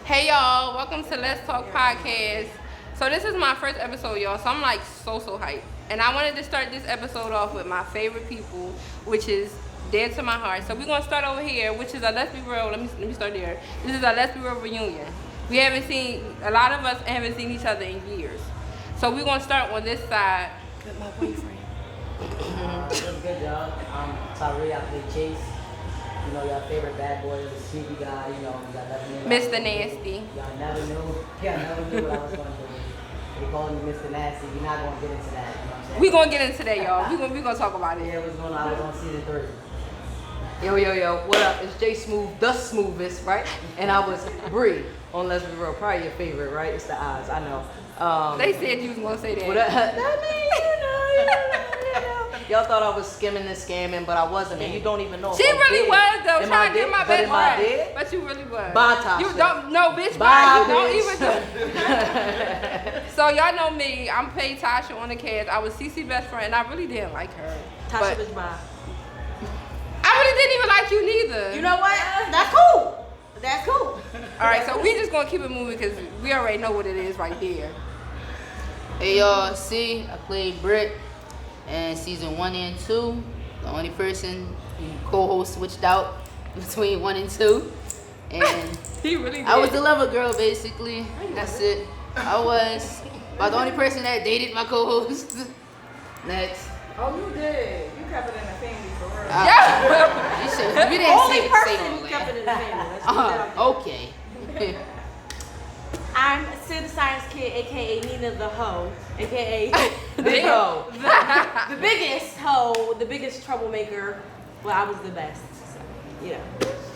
Hey y'all, welcome to Let's Talk Podcast. So this is my first episode, y'all, so I'm like so hyped. And I wanted to start this episode off with my favorite people, which is dear to my heart. So we're gonna start over here, which is a Lesbireal, let me start there. This is a Lesbireal Reunion. We haven't seen, a lot of us haven't seen each other in years. So we're gonna start on this side with my boyfriend. What's good, y'all? I'm Tyree, I play Chase. You know, your favorite bad boy is a sleepy guy, you know, y'all never knew. Mr. Nasty. Y'all never knew what I was going to do. They call me Mr. Nasty. We're not going to get into that, you know what I'm saying? We're gonna get into that, y'all. We gonna talk about it. Yeah, I was on season 3. Yo, what up? It's Jay Smooth, the smoothest, right? And I was Bree on Lesbireal, probably your favorite, right? It's the eyes, I know. They said you was gonna say that. That means, you know. Y'all thought I was skimming and scamming, but I wasn't, and you don't even know. She really was though, Am trying I to get dead? my But best am I friend. dead? But you really was. Bye, Tasha. You don't, no, bitch. Bye, You don't bitch. even do. So y'all know me. I'm paid Tasha on the cast. I was CC best friend, and I really didn't like her. Tasha But was mine. I really didn't even like you neither. You know what? That's cool. That's cool. All right, so we just gonna keep it moving because we already know what it is right there. Hey y'all, see, I played Britt in season 1 and 2. The only person who co-host switched out between 1 and 2. And He really did. I was the lover girl basically. That's it. I was about the only person that dated my co-host. Next. Oh, you did. You kept it in the family for real. Yeah. You should, we didn't Only say person all who that. kept it in the family. Let's put that out Okay. there. I'm Sid Science Kid, aka Nina the Hoe, aka Big hoe. the biggest hoe, the biggest troublemaker. Well, I was the best. So, yeah.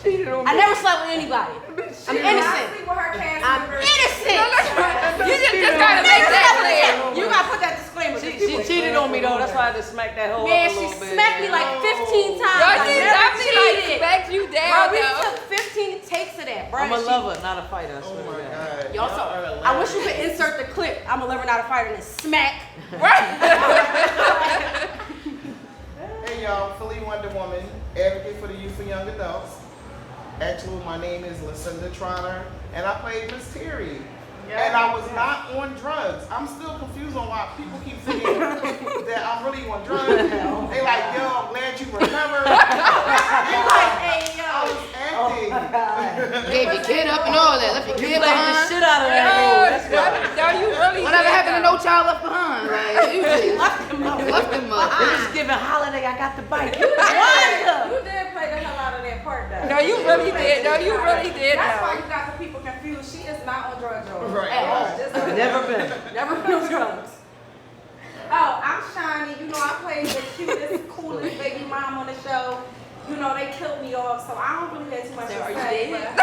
I never slept with anybody. I'm innocent. With her cast I'm members. innocent. You just gotta make that clear. You gotta put that disclaimer. She cheated on me though. That's why I had to smack that hoe Man, up a she little bit. smacked me like 15 times. Yo, I she never definitely like cheated. smacked you Bro, down we though. took 15 takes of that, bro. I'm a She- lover, not a fighter. I swear to God. Y'all so, I wish you could insert the clip. I'm a lover, not a fighter, and then smack. Hey y'all, Philly Wonder Woman, advocate for the youth and young adults. Actually, my name is Lucinda Trotter, and I played Miss Terry. And I was not on drugs. I'm still confused on why people keep thinking that I'm really on drugs. They like, yo, I'm glad you recovered. Hey, yo. I was acting. Gave your kid up and all that. Left your You kid played the behind. shit out of that role. That's why. No, you really Whatever did, happened to though. No Child Left Behind? Like, you just left them up. It was giving holiday. I got the bike. You did play the hell out of that part though. No, you really did. No, you really did. That's why though. you got the people confused. She is not on drugs, y'all. Right, At all. right. Just Never been. Never been on drugs. Oh, I'm Shani. You know, I played the cutest, coolest baby mom on the show. You know, they killed me off, so I don't really have too much to Are you say. dead? but-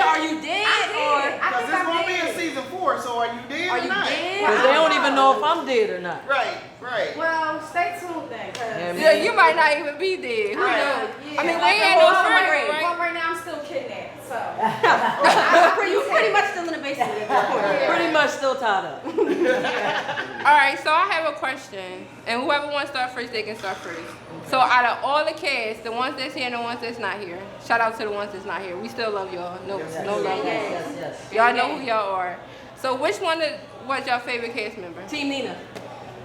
Are you dead? I Because think this I'm won't be in dead. season 4, so are you dead Are or you not? dead? Because they don't even know if I'm dead or not. Right, right. Well, stay tuned then, cause Yeah, Yeah, you might not even be dead. Who knows? yeah. I mean, we Like, ain't no well, further, right, right? well, right now I'm still kidnapped, so. You pretty much still in the basement at this point. Pretty much still tied up. All right, so I have a question, and whoever wants to start first, they can start first. So out of all the cast, the ones that's here and the ones that's not here, shout out to the ones that's not here. We still love y'all. No love lost. Yes. Y'all know who y'all are. So which one was your favorite cast member? Team Nina.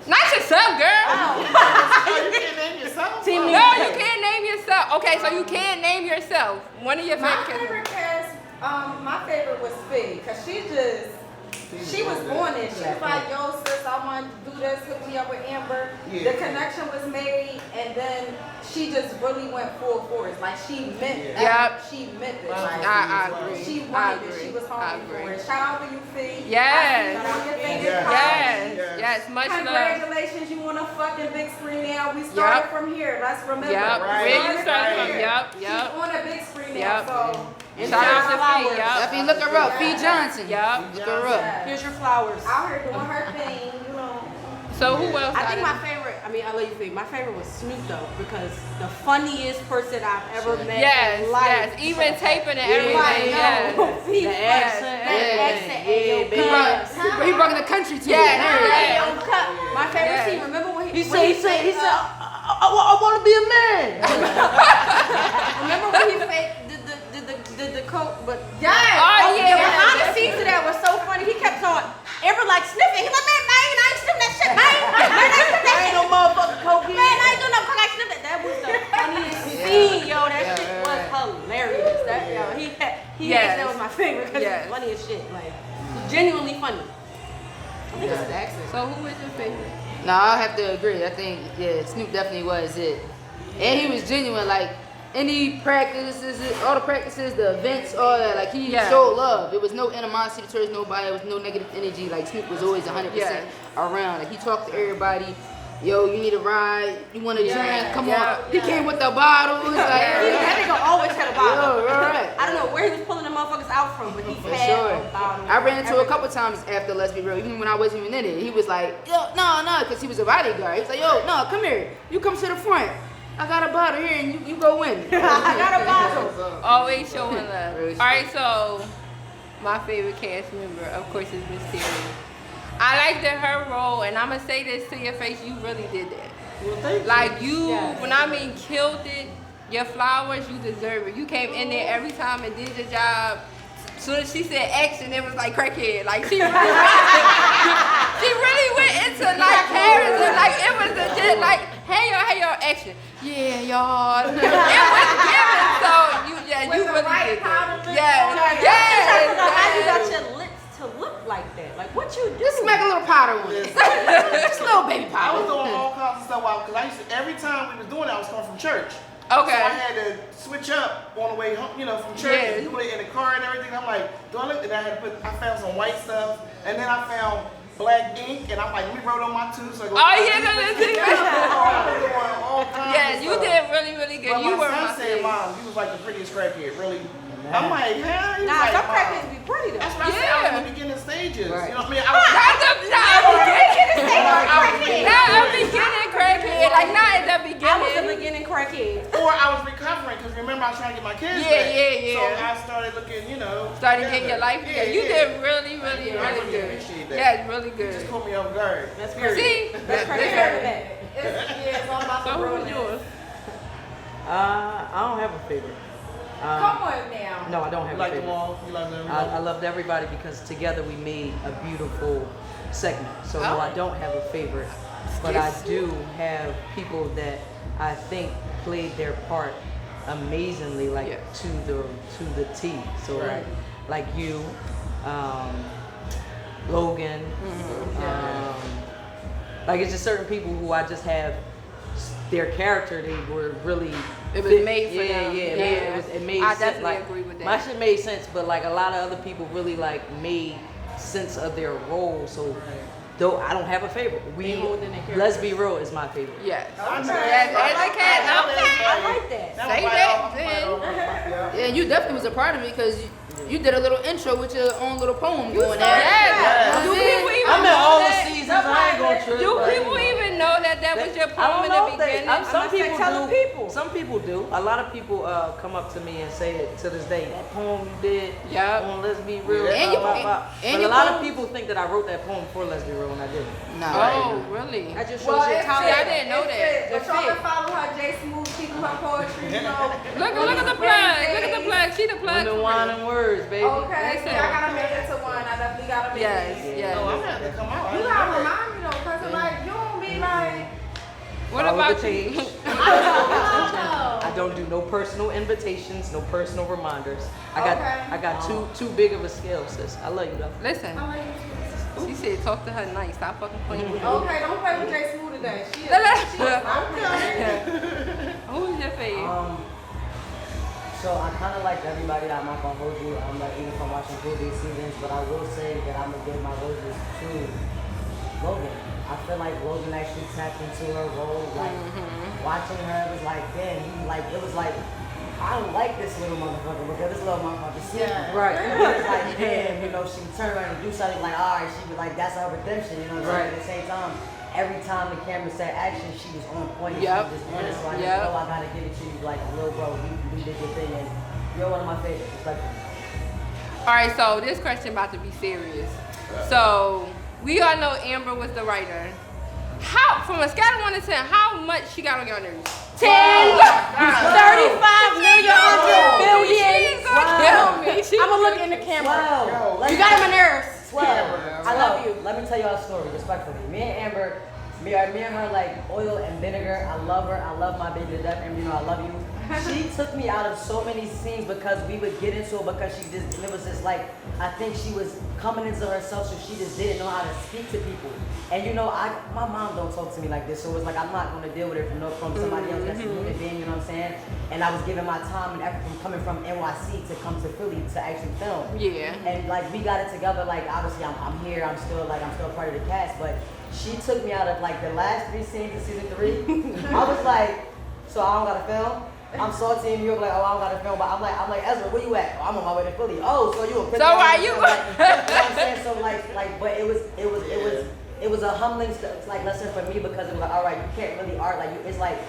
Not yourself, girl. Oh, you can't name yourself? Team No, Nina. you can't name yourself. Okay, so you can't name yourself. One of your My favorite cast favorite cast, my favorite was Fig, cause she was on it. She was like, yo, sis, I want to do this, hook me up with Amber. Yeah. The connection was made, and then she just really went full force. Like, she meant it. Yep. She meant it. Wow. Like, I agree. she I wanted it. agree. She was I hungry for agree. it. Shout out to you, Fig. Yes. I see you on your fingers Yes. crossed. Yes, much love. Congratulations, you on a fucking big screen now. We started from here. Let's remember. Yep, Right, where you start right. from? Yep, She's yep. on a big screen now, Yep. so. Shout out to Fee, Yep, yep. look her up. Fee Johnson. Yep. Look her up. Yeah. Here's your flowers. Out here doing her thing, you know. So who else? I think got my favorite, I'll let you think. My favorite was Snoop though, because the funniest person I've ever met Yes, in life. yes. Even taping and Like, everything. Yes. no, he The was- accent, the everything. accent, Yeah, and baby. yo, He brought the country to Yes, you. yes. yo, cut. My favorite Yes. scene. Remember when He said, I want to be a man. Remember when he faked did the coke, but Yes! Oh, yeah. He Yes. thinks that was my favorite because Yes. it's funny as shit. Like, genuinely funny. I think it's the accent. So who was your favorite? No, I have to agree. I think Snoop definitely was it, and he was genuine. Like any practices, all the practices, the events, all that. Like he showed love. There was no animosity towards nobody. There was no negative energy. Like Snoop was always 100% around. Like he talked to everybody. Yo, you need a ride? You want a drink? Come on. He came with the bottles. Like That nigga always had a bottle. Yo, right. I don't know where he was pulling the motherfuckers out from, but he For had sure. a bottle. I ran into a couple times after Lesbireal, even when I wasn't even in it. He was like, yo, no, because he was a bodyguard. He was like, yo, no, come here. You come to the front. I got a bottle here and you go in. I got a bottle. Always showing love. Really All right, so my favorite cast member, of course, is Miss Terry. I liked that her role, and I'm gonna say this to your face, you really did that. Well, thank Like you, when I mean killed it, your flowers, you deserve it. You came in there every time and did your job. Soon as she said action, it was like crackhead. Like she really went into like character. Like it was legit. Like hey y'all, action. Yeah, y'all. It was given. So you really did that. How you got Yes. your lips to look like that? Like what you do? Just smack a little powder on it. Just a little baby I was powder. doing all kinds of stuff out because I used to, every time we was doing it, I was coming from church. Okay. So I had to switch up on the way home, from church and doing it in the car and everything. I'm like, do I look? And I had to I found some white stuff, and then I found black ink, and I'm like, let me roll on my tooth. So I go. Oh yeah, no, that's it. I was doing all kinds Yes, of you stuff. did really, really good. But You were my my son said, favorite. Mom, you was like the prettiest crackhead, really. I'm like, huh? He was Nah, like, some "Mom." crackheads be pretty though. That's what I said. I was in the beginning stages. Right. You know what I mean? I was. Not a beginning crackhead, like not at the beginning. I was a beginning crackhead. Or I was recovering because remember I was trying to get my kids Yeah, back. yeah. So I started looking, Started getting your life together. together. You did really, really, Yeah, I really really good. appreciate that. Yes, really You good. just caught me off guard. That's Period. See? That's crackhead. It's all about So the who was romance. yours? I don't have a favorite. Come on now. No, I don't You have like a them favorite. all? You like them all? I loved everybody because together we made a beautiful segment. So no, I don't have a favorite, but I do have people that I think played their part amazingly, like to the T. So like you, Logan, like it's just certain people who I just have their character. They were really. It was made for them. It made I sense. definitely Like, agree with that. my shit made sense, but like a lot of other people really like made sense of their role. So though I don't have a favorite, Let's Be Real is my favorite. Yes. I know. Yes, as a cat, I like that. That Say was that, right then. off, yeah. Yeah, you definitely was a part of it because you did a little intro with your own little poem going there. Yes. Do people even I'm in know all the that? seasons. I ain't gonna trip. Do but, people even know that was your I poem don't in know the if they. beginning? Some people tell do. the people. Some people do. A lot of people come up to me and say it to this day. That poem you did Yup. on Let's Be Real. Yeah. And you- blah, blah, blah. and But your a lot of poem- people think that I wrote that poem for Let's Be Real, and I didn't. Oh, really? I just Well, showed you it's talent. I didn't know that. But y'all can follow her, J Smooth, keep her poetry, Look at the plug. Look at the plug. She the plug. Women, wine, and words, baby. Okay, Listen. so I gotta make it to one. I definitely gotta make Yes, it. yes. No, I'm gonna have to come out. You gotta remind me though, cause like you don't be like. What Follow about the page. you? I don't do no personal invitations, no personal reminders. I got too big of a scale, sis. I love you though. Listen, she said talk to her nice. Stop fucking playing with me. Okay, don't play with J Smooth today. She is. Who's your favorite? So I kind of like everybody. I'm not gonna hold you. I'm like even from watching previous seasons, but I will say that I'm gonna give my roses to Logan. I feel like Logan actually tapped into her role. Like watching her, it was like, damn, it was like, I don't like this little motherfucker because this little motherfucker sneaky. Right. It was like, damn, she would turn around and do something like, all right, she was like, that's her redemption, you know what I'm saying? At the same time, every time the camera said action, she was on point. Yep. She was just on it, so I just Yep. know I gotta give it to you, like, little bro, you did your thing, and you're one of my favorites. Respectfully. All right, so this question about to be serious. So we all know Amber was the writer. How, from a scale of 1 to 10, how much she got on your nerves? 10, 35 million, 100 billion. She's gonna kill me. I'm gonna look in the camera. Yo, You got on my nerves. I love you. Let me tell y'all a story, respectfully. Me and Amber, me and her like oil and vinegar. I love her. I love my baby to death, and I love you. She took me out of so many scenes because we would get into it because it was just like, I think she was coming into herself, so she just didn't know how to speak to people. And you know, my mom don't talk to me like this, so it's like I'm not going to deal with it from somebody else that's a human being, you know what I'm saying? And I was giving my time and effort from coming from NYC to come to Philly to actually film. Yeah. And like we got it together, like obviously I'm here, I'm still part of the cast, but she took me out of like the last 3 scenes of season 3. I was like, so I don't gotta film? I'm salty and you're like, oh, I don't gotta film, but I'm like, Ezra, where you at? Oh, I'm on my way to Philly. Oh, so you a So are you? Like, you know what I'm saying? So like, but it was a humbling like lesson for me because it was like, all right, you can't really argue like it's like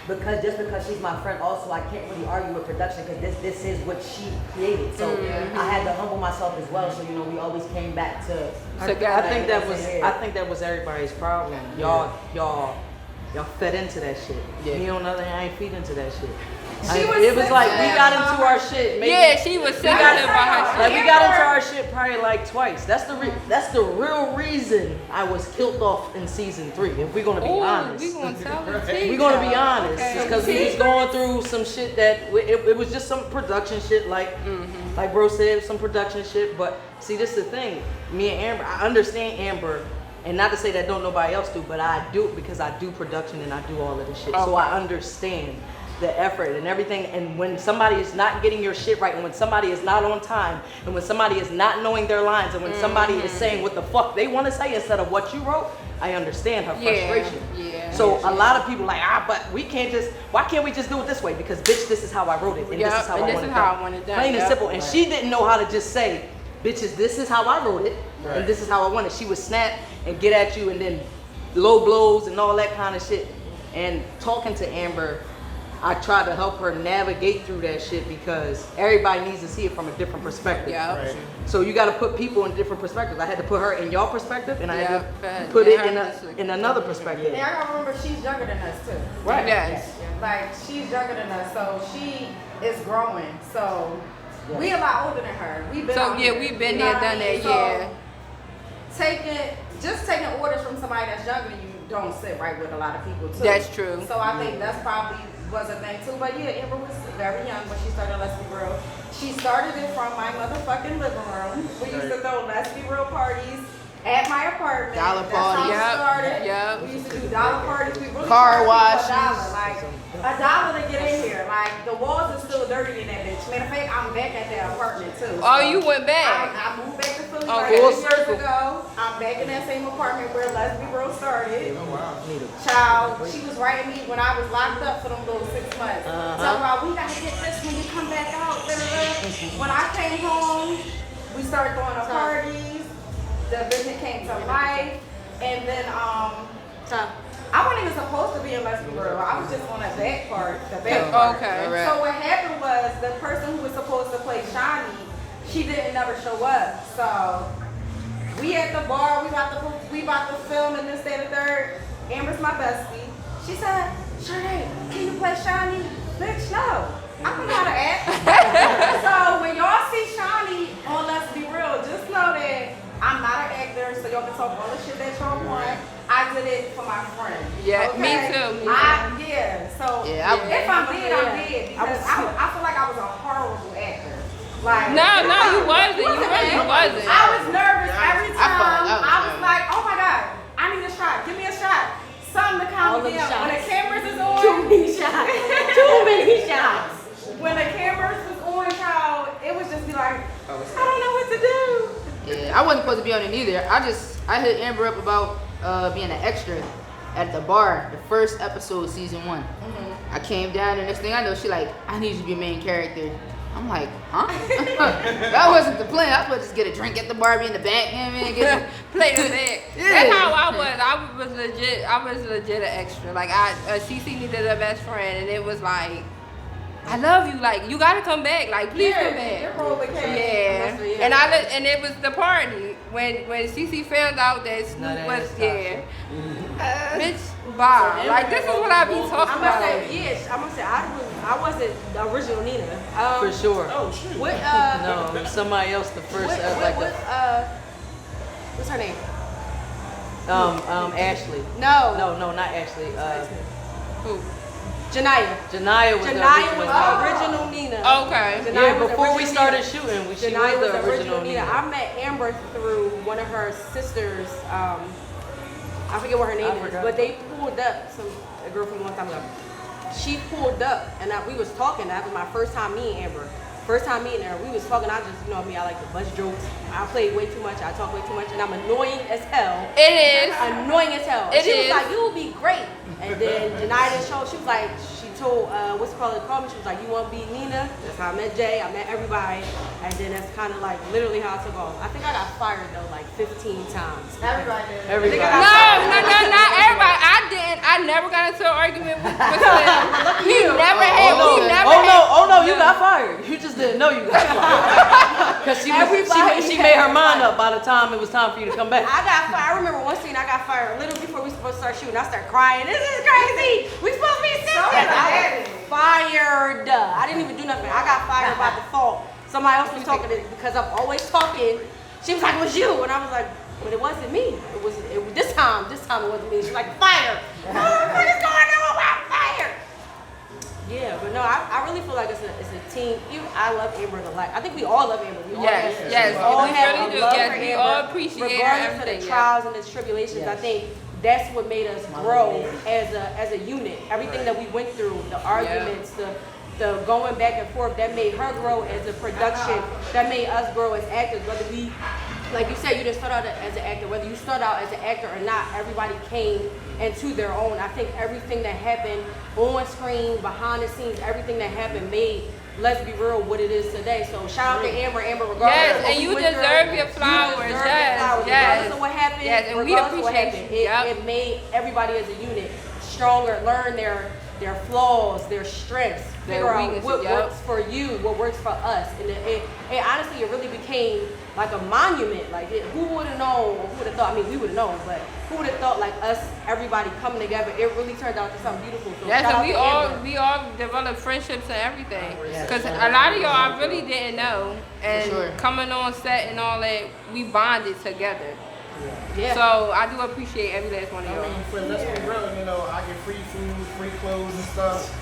because she's my friend also I can't really argue with production because this is what she created. So I had to humble myself as well. So you know we always came back to. I think that was everybody's problem. Y'all fed into that shit. Yeah. Me on the other hand, I ain't feed into that shit. It was like we got into our shit. Maybe, yeah, she was singing about her like we got into our shit probably like twice. That's the real reason I was killed off in season 3. If we're gonna be honest, we gonna tell the tea. We're gonna be honest, because we was going through some shit that it was just some production shit, like bro said, some production shit. But see, this is the thing. Me and Amber, I understand Amber. And not to say that don't nobody else do, but I do because I do production and I do all of this shit. So I understand the effort and everything. And when somebody is not getting your shit right, and when somebody is not on time, and when somebody is not knowing their lines, and when somebody is saying what the fuck they want to say instead of what you wrote, I understand her frustration. Yeah. So a lot of people like, but we can't just, why can't we just do it this way? Because bitch, this is how I wrote it, and this is how I want it done. Plain and simple. And she didn't know how to just say, bitches, this is how I wrote it, and this is how I want it. She would snap and get at you and then low blows and all that kind of shit. And talking to Amber, I tried to help her navigate through that shit because everybody needs to see it from a different perspective. Yeah. Right. So you got to put people in different perspectives. I had to put her in your perspective, and I had to put it in another perspective. And I gotta remember she's younger than us too. Right. Yes. Like she's younger than us, so she is growing. So we a lot older than her. We've been we've been there, done that. So taking orders from somebody that's younger than you don't sit right with a lot of people too. That's true. So I think that's probably was a thing too. But yeah, Amber was very young when she started Lesbireal. She started it from my motherfucking living room. We used to throw Lesbireal parties at my apartment. Dollar That's how parties. it started. Yep. We used to do dollar parties. We really Car charged washes. people $1. Like $1 to get in here. Like the walls are still dirty in that bitch. Matter of fact, I'm back at that apartment too. Oh, you went back. I moved back to Philly Oh, like full 8 years circle. ago. I'm back in that same apartment where Lesbireal started. Oh wow. Child, she was writing me when I was locked up for them little 6 months. Talking about we gotta get this when you come back out. When I came home, we started going to parties. The business came to life, and then I wasn't even supposed to be in Lesbireal. I was just on the back part, the back part. Okay. Alright. So what happened was the person who was supposed to play Shawnee, she didn't never show up. So we at the bar, we about to film and this, that, and the third. Amber's my bestie. She said, Sade, can you play Shawnee? Bitch, no. I don't know how to act. So when y'all see Shawnee on Let's Be Real, just know that I'm not an actor, so y'all can talk all the shit that y'all want. I did it for my friend. Yeah, okay? me too. So Yeah, if I'm dead, I'm dead. Because I feel like I was a horrible actor. Like, No, you wasn't. You really wasn't. I was nervous every I felt time. like I was I was like, oh my God, I need a shot. Give me a shot. Something to calm me down. When the cameras is on. Too many shots. Too many shots. When the cameras was on, child, it was just be like, I don't know what to do. Yeah, I wasn't supposed to be on it either. I hit Amber up about being an extra at the bar, the first episode, season 1. I came down, and next thing I know, she like, I need you to be a main character. I'm like, huh? That wasn't the plan. I was supposed to just get a drink at the bar, be in the back, you know what I mean? Play the back. Yeah. That's how I was. I was legit an extra. Like CC needed a best friend, and it was like, I love you. Like you gotta come back. Like please come back. Your role became. Yeah. And it was the party when CC found out that Snoop was bitch. Bye. Like this is what I be talking I'm about. gonna say yes. I'm gonna say I wasn't the original Nina. For sure. Oh shit. What No, it was somebody else the first. what's her name? Ashley. No. No, not Ashley. Who? Janiyah was the Janiyah was original. the original Nina. Okay. Janiyah Yeah, was the before we original started Nina. shooting, she Janiyah was the original Nina. I met Amber through one of her sisters. I forget what her name is, but they pulled up a girl from a long time ago. She pulled up, and we was talking. That was my first time meeting Amber. First time meeting her, we was talking. I just, you know me, I like to bust jokes. I play way too much. I talk way too much, and I'm annoying as hell. It is. Annoying as hell. It she is. was like, "You'll be great." And then Janiyah showed. She was like, she told what's it called? Call me. She was like, "You want to be Nina?" That's how I met Jay. I met everybody, and then that's kind of like literally how I took off. I think I got fired though like 15 times. Everybody did. Everybody. No, not everybody. I didn't. I never got into an argument with Slim. He never had. Oh no, you got fired. You just didn't know you got fired. Because she made her mind up by the time it was time for you to come back. I got fired. I remember one scene I got fired a little before we supposed to start shooting. I started crying. This is crazy. We supposed to be sisters. I was fired. I didn't even do nothing. I got fired by default. Somebody else was talking because I'm always talking. She was like, "It was you," and I was like, "But it wasn't me. It was this time. This time it wasn't me." She's like, "Fire! What is going on? I'm fired." Yeah, but no, I really feel like it's a team. I love Amber a lot. I think we all love Amber. We all Yes, have, yes, we all we have really a do. love Yes, for we Amber, all appreciate her, regardless of everything, the yeah. trials and the tribulations. I Yes. think that's what made us grow as a unit. Everything that we went through, the arguments, the going back and forth, that made her grow as a production. That made us grow as actors. Whether we, like you said, you didn't start out as an actor. Whether you start out as an actor or not, everybody came into their own. I think everything that happened on screen, behind the scenes, everything that happened made Let's Be Real what it is today. So shout out to Amber, regardless Yes, of what and we you went through, deserve your you flowers. deserve your Yes, flowers. yes. Regardless of what happened, Yes, and we regardless of what appreciate happened, you. Yep. it made everybody as a unit stronger, learn their flaws, their strengths, Their figure out weaknesses, what yep. works for you, what works for us. And it honestly, it really became like a monument. Like, who would have known, or who would have thought, I mean, we would have known, but who would have thought, like, us, everybody coming together, it really turned out to something beautiful. So Yes, shout and out to Amber. we all developed friendships and everything. Yes. Because a lot of y'all I really didn't know, and sure. coming on set and all that, we bonded together. Yeah. So I do appreciate every last one of I y'all. mean, for Let's Be Real, you know, I get free food, free clothes and stuff.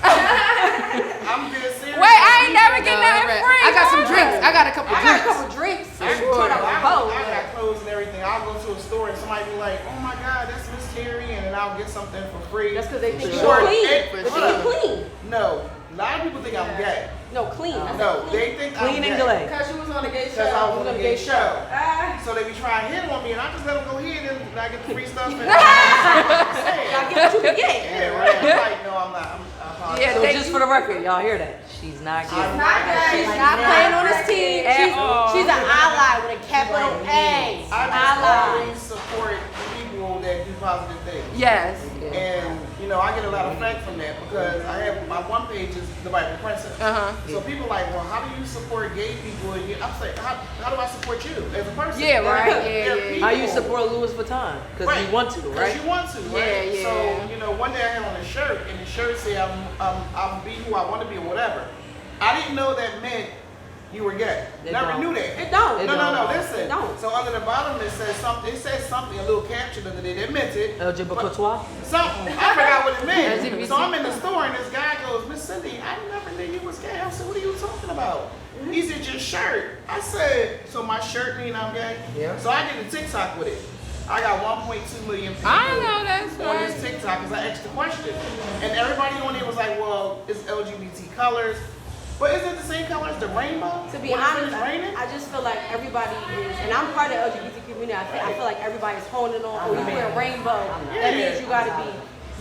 I'm dead serious. Wait, I ain't never get No, nothing right. free. I got some huh? drinks. I got a couple I got a drinks. couple drinks. I I'm tore up a boat. got clothes and everything. I'll go to a store and somebody be like, "Oh my God, that's Miss Terry," and then I'll get something for free. That's because they think For you're sure. clean. For But sure. you clean. No, a lot of people think I'm gay. No, clean. I said No, clean. they think Clean I'm and gay. delay. Because you was on a gay Because I show. was on a gay show. Ah. So they be trying to hit on me, and I just let them go ahead and I get the free stuff. And Gotta get what you can get. yeah, right. I'm like, no, I'm not. I apologize. Yeah, So thank just you. for the record, y'all hear that? She's not gay. Not gay. She's not playing on this team. At all. She's an ally with a capital A. I just Ally. always support people that do positive things. Yes. And, you know, I get a lot of flack from that because I have, my one page is the Bible Princess. Uh-huh. So people like, well, how do you support gay people? And I'm saying, how do I support you as a person? Yeah, right. There are Yeah. How you people- support Louis Vuitton? Because Right. you want to, Because right? you want to, right? Yeah, So, yeah. you know, one day I had on a shirt, and the shirt said, I'm be who I want to be, or whatever. I didn't know that meant you were gay. It Never don't. knew that. It don't. It No, don't. listen. It don't. So under the bottom it says something, a little caption under there that meant it. LGBT. Something. I forgot what it meant. LGBT. So I'm in the store and this guy goes, "Miss Cindy, I never knew you was gay." I said, "What are you talking about?" He said, "Your shirt." I said, "So my shirt mean I'm gay?" Yeah. So I did a TikTok with it. I got 1.2 million people I know that's on right. this TikTok because I asked the question. And everybody on it was like, well, it's LGBT colors. But isn't it the same color as the rainbow? To be When honest, it's raining? I just feel like everybody is, and I'm part of the LGBT community. I feel like everybody's honing on, oh, you wear a rainbow. That means you gotta be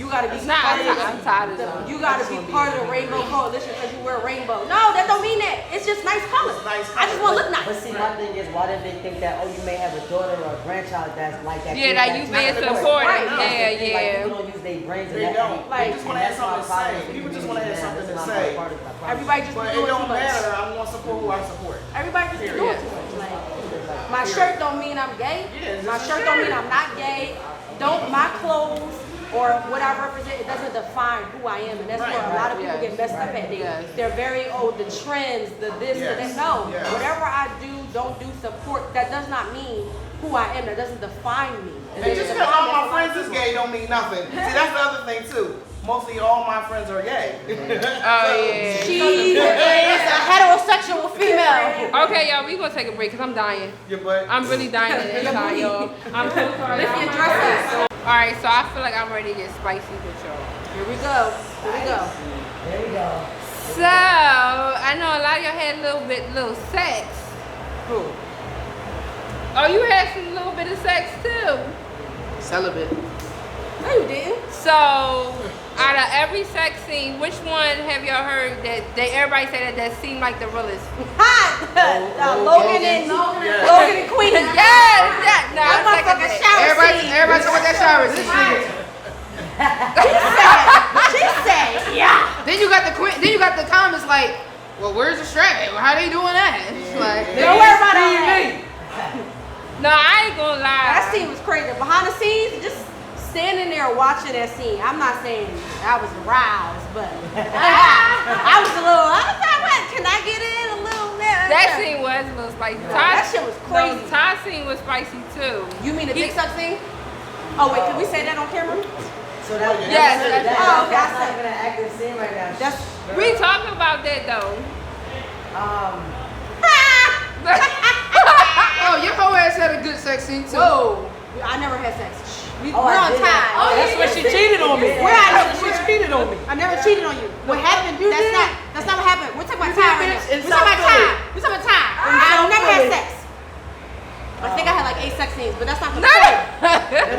part It's not- of I'm tired of them. You gotta be part of the rainbow coalition because you wear a rainbow. No, that don't mean that. It's just nice colors. It's nice I just want to look But nice. see, my thing is, why did they think that, oh, you may have a daughter or a grandchild that's like that? Yeah, that you being supported. Right. Yeah, Like, yeah. people don't use their brains. They don't. Like, They just want to have something to say. People just want to have something to say. Everybody just be But it doing too don't much. matter. I'm going to support who I support. Everybody just be doing too much. Like, my shirt don't mean I'm gay. Yeah, it's My just a shirt don't shirt. mean I'm not gay. Don't my clothes or what I represent, it doesn't define who I am, and that's where a lot of people get messed up at. They're very the trends, the this, the that. Yes. No, Yes. whatever I do, don't do, support. That does not mean who I am. That doesn't define me. And just because all my friends is gay don't mean nothing. See, that's the other thing too. mostly all my friends are gay. Oh yeah. She is a heterosexual female. Okay, y'all, we gonna take a break because I'm dying. Your butt. I'm really dying inside, y'all. I'm so sorry. Lift your dresses. All right, so I feel like I'm ready to get spicy with y'all. Here we go. Here we go. There you go. So I know a lot of y'all had little sex. Who? Oh, you had some little bit of sex too. Celibate. No, you didn't. So out of every sex scene, which one have y'all heard that everybody say that seemed like the realest? Hot. Logan and Yeah. Logan and Queen. Yes, that. No, That I'm taking motherfucker that. shower Everybody scene. talking about that shower scene. She said, yeah. Then you got the comments like, well, where's the strap? How they doing that? It's like, Don't worry about that. No, I ain't gonna lie. That scene was crazy. Behind the scenes, just standing there watching that scene. I'm not saying I was aroused, but I was a little. I was like, what? Can I get in a little bit? That scene was a little spicy. That shit was crazy. No, Ty's scene was spicy too. You mean the dick suck scene? Oh wait, can we say that on camera? So that, Yes, that's, oh, that's that's not even an active scene right now. That's We talking about that though. oh, your whole ass had a good sex scene too. whoa. I never had sex. We're I on did. time. Oh, That's when she cheated on me. We're out She cheated on me. I never cheated on you. What happened? You That's did. not what happened. We're talking about You time did, right bitch, now. in We're talking about South time. Philly. We're talking about time. In I've South never had Philly. sex. I think I had like 8 sex scenes, but that's not the No. point.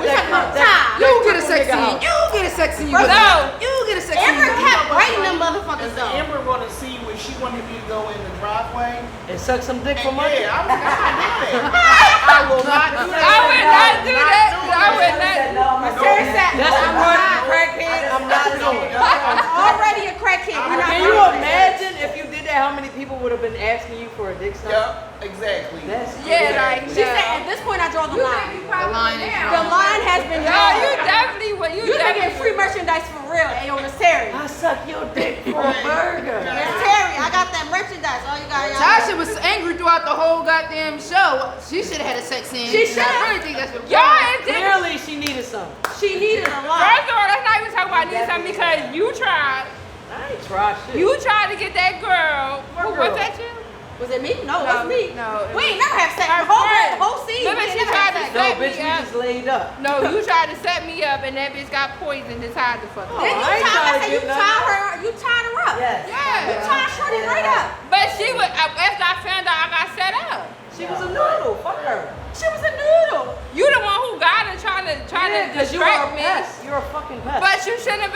We're talking about time. You get a sex scene. You get a sex scene. First No. You get a sex scene. Amber kept writing them motherfuckers Is though. Amber gonna see when she wanted me to go in the driveway? And suck some dick for And money. yeah, I'm not doing it. I will not do that. I would not do that. I would said not. no, I'm not Serious doing that. That's I'm the part not. of crackhead I'm not doing. Already a crackhead. We're not Can you doing this. imagine if you did that, how many people would have been asking you for a dick suck? Yep, exactly. That's Yeah, like She said at this point I draw the line. The line is The line has been No, drawn. you definitely would. You You can definitely get free merchandise for real. Hey, yo, Miss Terry. I suck your dick for a burger. Miss Terry, I got that merchandise. All you got, Tasha was angry throughout the whole goddamn show. She should have had a sex scene. She should I have. really think that's what Y'all is different. Clearly, she needed some. She needed a lot. First of all, let's not even talk about this time because you tried. I ain't try shit. You tried to get that girl. What Was girl? that you? Was it me? No, it No, wasn't me. no, it We ain't never have sex. Our The whole, friend. the whole scene. Remember we she ain't never tried had to sex. No, set bitch, me you up. just laid up. No, you tried to set me up and that bitch got poisoned and decided to fuck me. Oh, Then I ain't I trying to said you get tied her. You tied her up. Yes. Yeah. You tied Shorty right up. But she was, after I found out I got set up. She was a noodle. Fuck her. She was a noodle. You the one who got her trying to Yeah, because you were distract a me. pest. You're a fucking pest. But you shouldn't have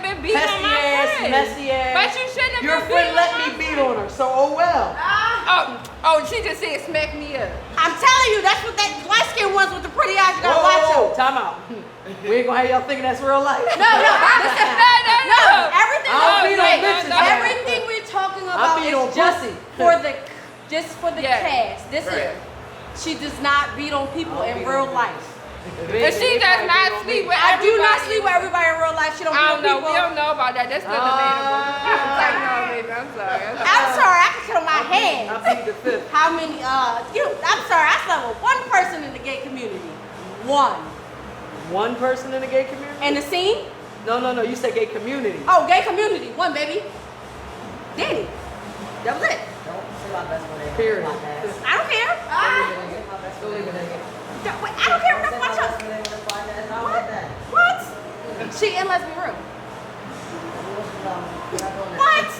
been beating on Pesty my ass, friend. messy ass. But you shouldn't have Your been friend beating let on me my beat friend. on her, so oh well. Oh, she just said smack me up. I'm telling you, that's what that light skinned ones with the pretty eyes. You gotta watch Whoa, them. time out. We ain't gonna have y'all thinking that's real life. No, listen. No. Everything, I don't beat on bitches. everything we're talking about beat on is just pussy. for the Yeah. cast. This Right. is. She does not beat on people I don't in beat real on life. And she does not sleep with I everybody. do not sleep with everybody in real life. She don't I beat don't on know. people. We don't know about that. That's still debatable. I'm like, no, baby. I'm sorry. I'm sorry, I can count my hands. I plead the fifth. How many? I'm sorry, I slept with one person in the gay community. One. One person in the gay community? And the scene? No, you said gay community. Oh, gay community. One, baby. Danny. That was it. Don't say my best friend. Period. My podcast. I don't care. Say my best friend. Wait, I don't care enough Say about my best you. friend in this podcast. How about that? What? She in Lesbireal Reunion. We're not doing that. What?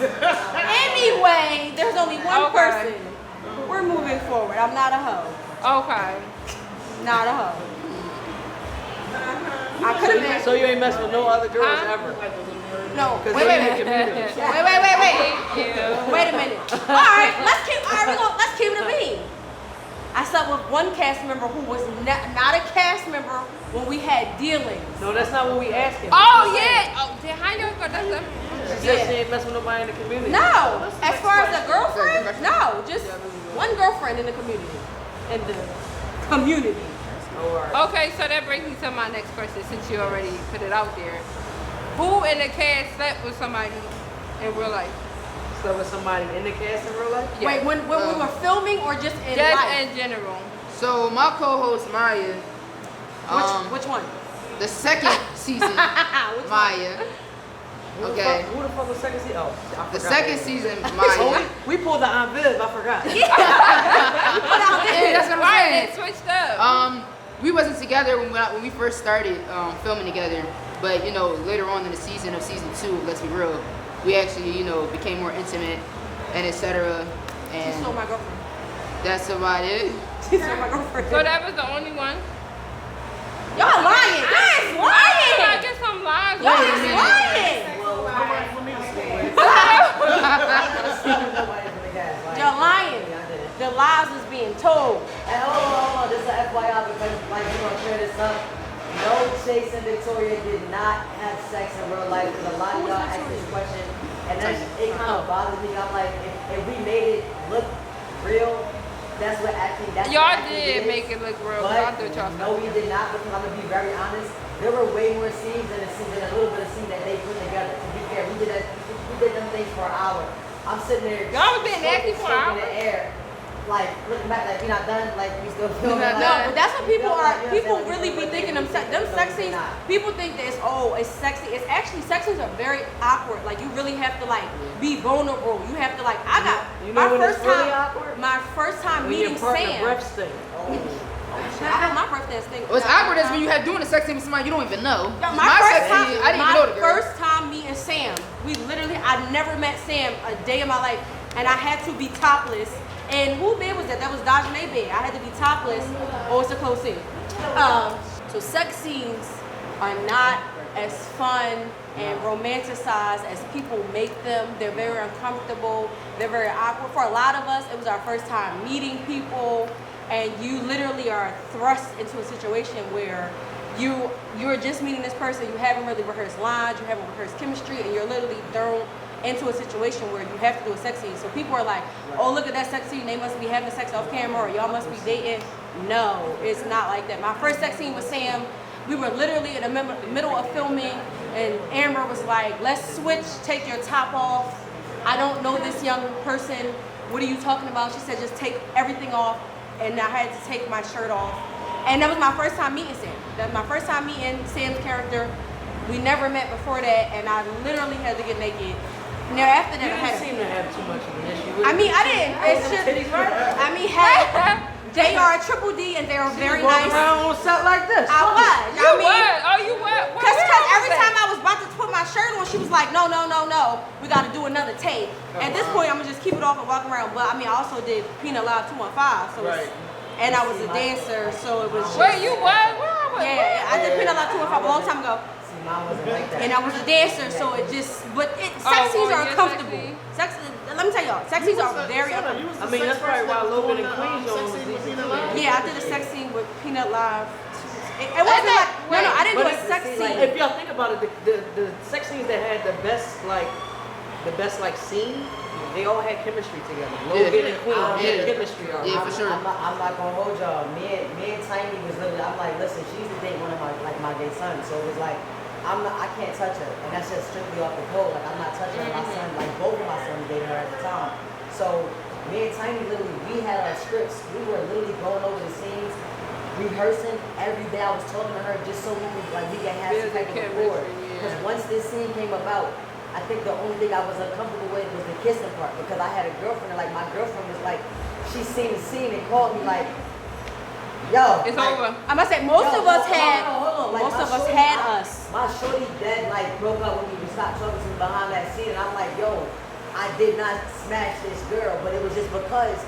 Anyway, there's only one Okay. person. We're moving forward. I'm not a hoe. Okay. Not a hoe. I could have been. So you ain't messed with no other girls Huh? ever? No. Because Wait, they're wait, in the wait. community. Wait. Wait a minute. All right, let's keep it a bean. I slept with one cast member who was not a cast member when we had dealings. No, that's not what we asking. Oh, yeah. Oh, then how y'all go? That's She said she ain't messing with nobody in the community. No, as far as a girlfriend, no, just one girlfriend in the community. In the community. Oh, all right. Okay, so that brings me to my next question since you already put it out there. Who in the cast slept with somebody in real life? Slept with somebody in the cast in real life? Wait, when we were filming or just in Just life? in general. So my co-host Maya, Which one? the second season, Which one? Maya, Okay. Who the fuck was second season? Oh, I The forgot. second season, Oh, Maya. we pulled the Aunt Viv. I forgot. Yeah, that's what I'm Right, saying. they switched up. We wasn't together when we first started filming together, but you know, later on in the season of season 2 of Let's Be Real, we actually, you know, became more intimate and etc. She And stole my girlfriend. that's about it. She stole my girlfriend. So that was the only one. Y'all lying. Guys, I lying. get some lies. Y'all Wait a is minute. lying. Nobody for me to stay with. Nobody for the guys. Like, Y'all lying. yeah, I did it. The lies is being told. And hold on, this is an FYI because, like, you know, clear this up. No, Chase and Victoria did not have sex in real life because a lot of y'all ask this question, and then it kind of bothers me. I'm like, if we made it look real, that's what acting. That's Y'all what acting did is. make it look real. But I thought y'all no, we did not. Because I'm gonna be very honest. There were way more scenes than a little bit of scene that they put together. To be fair, we did that. We did them things for an hour. I'm sitting there. Y'all was being nasty for an in the hour? air, like looking back, like we not done. Like we still filming. not like, No, but that's what people are. you know People what I'm saying? really be thinking them sex scenes. People think that it's sexy. It's actually sex scenes are very awkward. Like you really have to like be vulnerable. You have to like. I got You know my when it's first really time. awkward? My first time When your meeting partner Sam. breath stink. My birthday stink. What's awkward is when you have doing a sex scene with somebody you don't even know. Yeah, my sex first time, scene, I didn't even know the girl. first time meeting Sam, I never met Sam a day in my life, and I had to be topless. And who bed was that? That was Dajane bed. I had to be topless. Oh, it's a close scene. So sex scenes are not as fun and romanticized as people make them. They're very uncomfortable. They're very awkward. For a lot of us, it was our first time meeting people, and you literally are thrust into a situation where you're just meeting this person, you haven't really rehearsed lines, you haven't rehearsed chemistry, and you're literally thrown into a situation where you have to do a sex scene. So people are like, oh, look at that sex scene, they must be having sex off camera, or y'all must be dating. No, it's not like that. My first sex scene with Sam, we were literally in the middle of filming, and Amber was like, let's switch, take your top off. I don't know this young person. What are you talking about? She said, just take everything off. And I had to take my shirt off. And that was my first time meeting Sam. That was my first time meeting Sam's character. We never met before that, and I literally had to get naked. Now after that, You I had didn't seem to have too much of an issue with I it. mean, I didn't. It's just, I mean, hey, they are a triple D, and they are very Walk nice. around on set like this. I was. You I mean, what? Oh, you what? Cause every time I was about to put my shirt on, she was like, no, we got to do another take. At this point, I'm gonna just keep it off and walk around. But I mean, I also did Peanut Live 215, so Right. and I was a dancer, so it was. Just, Wait, you what? Where? Yeah, I did Peanut Live 215 a long time ago, See, mine wasn't like that. and I was a dancer, so it just. But sex Oh, scenes are you're uncomfortable. sexy. Let me tell y'all, sex scenes are very uncomfortable. I mean, that's probably why Logan and Queens on was easy. Yeah, I did a sex scene with Peanut Live. It wasn't like no, I didn't do a sex scene. If y'all think about it, the sex scenes that had the best scene, they all had chemistry together. Logan and Queen had chemistry. Yeah, for sure. I'm not gonna hold y'all. Me and Tiny was literally. I'm like, listen, she used to date one of my gay sons, so it was like, I can't touch her, and that's just strictly off the code. Like I'm not touching her. My son, like both of my sons dated her at the time. So me and Tiny literally, we had our scripts. We were literally going over the scenes, rehearsing every day. I was talking to her just so we could have some type of rapport. Because once this scene came about, I think the only thing I was uncomfortable with was the kissing part, because I had a girlfriend, and like my girlfriend was like, she seen the scene and called me like, yo, It's like, over. I must say, most of us had Like, my shorty, us. My shorty dead like broke up with me. We stopped talking to me behind that scene, and I'm like, yo, I did not smash this girl, but it was just because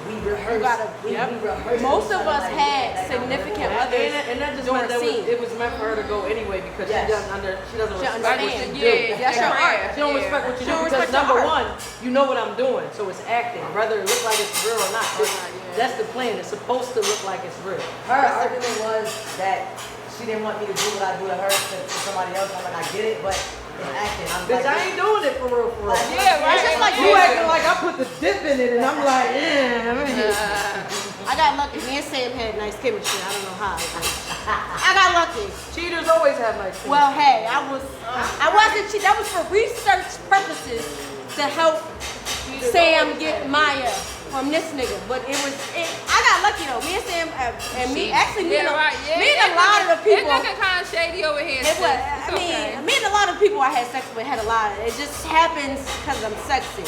we rehearsed. We rehearsed. Most of us like, had like, significant I'm others And that just during meant that scene. it was meant for her to go anyway because Yes. she doesn't She respect what understands. you do. Yeah, That's your art. She don't respect what you She do don't because respect your number art. one, you know what I'm doing, so it's acting. Whether it looks like it's real or not, that's the plan. It's supposed to look like it's real. Her argument was that she didn't want me to do what I do to her to somebody else. I'm like, I get it, but it's acting. I'm Bitch, like, I ain't doing it for real, for real. Yeah, right. It's just like You acting like I put the dip in it, and I'm like, I got lucky. Me and Sam had nice chemistry. I don't know how. I got lucky. cheaters always have nice things. Well, hey, I wasn't cheating. That was for research purposes to help Sam get Maya. from this nigga, but I got lucky though. Me and Sam and me actually me and a lot of the people. It's looking kind of shady over here. It was. I mean, me and a lot of people I had sex with had a lot of. It just happens because I'm sexy.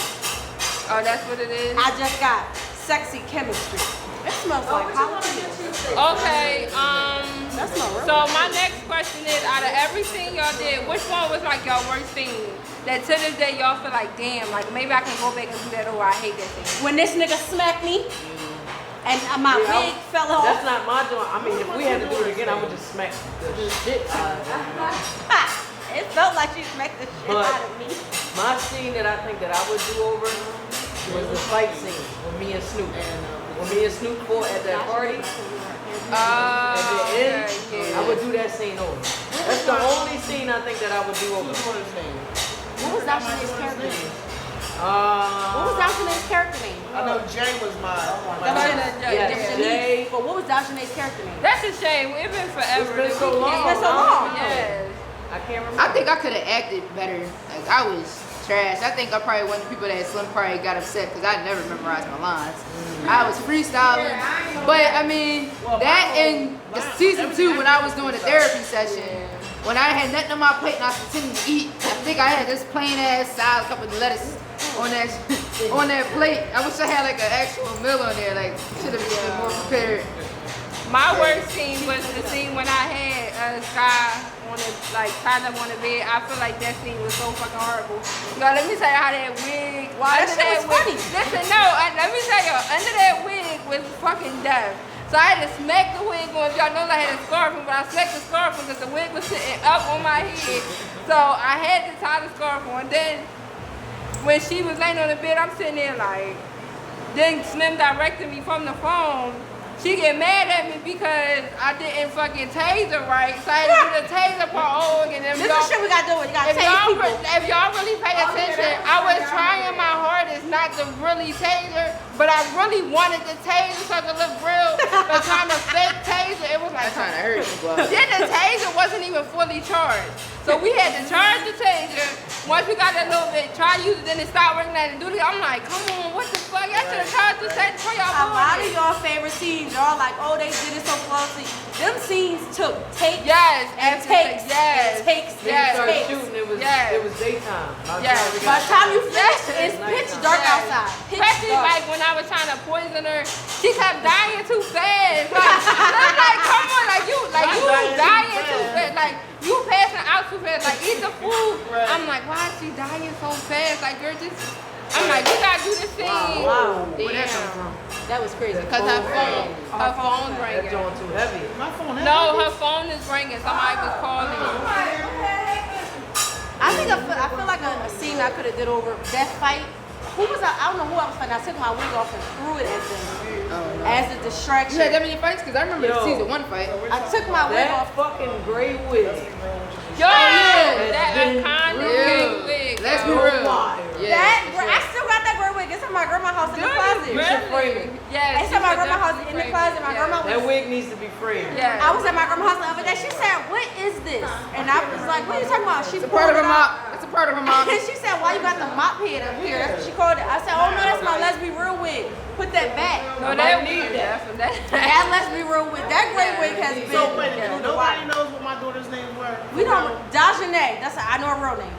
Oh, that's what it is. I just got sexy chemistry. It smells like jalapeno. Okay. That smells real. So my next question is, out of everything y'all did, which one was like your worst scene? That to this day y'all feel like, damn, like maybe I can go back and do that, or I hate that scene. When this nigga smacked me, and my wig fell off. That's not my joint. I mean, if we had to do it again, I would just smack the shit out of it. It felt like she smacked the shit But out of me. my scene that I think that I would do over was the fight scene with me and Snoop. When me and Snoop fought at that party, at the end, I would do that scene over. That's the only scene I think that I would do over. What was Dashane's character name? What was Uh, Dashane's character name? I know Jay was my yes, Jay. But what was Dashane's character name? That's a shame. It's been forever. It's been so long. It's been so long. Yes. I can't remember. I think I could have acted better. Like I was trash. I think I probably one of the people that Slim probably got upset because I never memorized my lines. I was freestyling, but I mean that in the season 2 when I was doing a therapy session, when I had nothing on my plate and I was continuing to eat, I think I had this plain ass salad, a couple of lettuce on that plate. I wish I had like an actual meal on there. Like should have been more prepared. My worst scene was the scene when I had Sky on the tied up on the bed. I feel like that scene was so fucking horrible. Now let me tell you how that wig. Wow, that shit was funny. Listen, no, let me tell you, under that wig was fucking death. So I had to smack the wig on. Y'all know I had a scarf on, but I smacked the scarf on because the wig was sitting up on my head. So I had to tie the scarf on. Then when she was laying on the bed, I'm sitting there like. Then Slim directed me from the phone. She get mad at me because I didn't fucking tase her right. So I had to do the taser part over again. This is shit we gotta do. You gotta tase people. If y'all really pay attention, I was trying my hardest not to really tase her, but I really wanted to tase her so it could look real. But trying to fake taser, it was like Trying to hurt you, boy. then the taser wasn't even fully charged. So we had to charge the taser. Once we got that little bit, try to use it, then it stopped working and do it. I'm like, come on, what the fuck? Y'all should have charged the taser for y'all. A lot of y'all favorite scenes, y'all like, oh, they did it so flawlessly. Them scenes took takes Yes, and takes and takes When and you started takes. shooting, it was daytime. By the Yes. time we By got the time you finish, Yes. it's pitch dark outside. Pitch Especially dark. like when I was trying to poison her, she kept dying too fast. Like come on, like you dying too fast. Like you passing out too fast. Like eat the food. I'm like, why is she dying so fast? Like you're just. I'm like, you gotta do this thing. Wow. Where that come from? That was crazy. Cause her phone's That ringing. joint too heavy. My phone. No, her phone is ringing. Somebody was calling. I think I feel like a scene I could have did over that fight. Who was I don't know who I was fighting. I took my wig off and threw it at them as a distraction. You had that many fights? Because I remember the Yo. season 1 fight. I took my wig That off. fucking gray wig. Yo, It's that been iconic real. wig. Let's be Oh real. my. Yeah, That for I still got that gray wig. It's in my grandma's house in the Good, closet. You should frame it. Yes. It's in my grandma's house in the closet. My grandma That was. wig needs to be framed. Yeah. I was at my grandma's house the other day. She said, "What is this?" And I was like, "What are you talking about?" She It's a part of her pulled it out. mop. It's a part of her mop. And she said, "Why you got the mop head up here?" That's what she called it. I said, "Oh no, that's my Lesbireal wig. Put that back." No, I that might need wig. that. That Lesbireal wig. That gray wig has been. So wait a minute. Nobody knows what my daughter's names were. We don't. Dajane. That's I know her real name.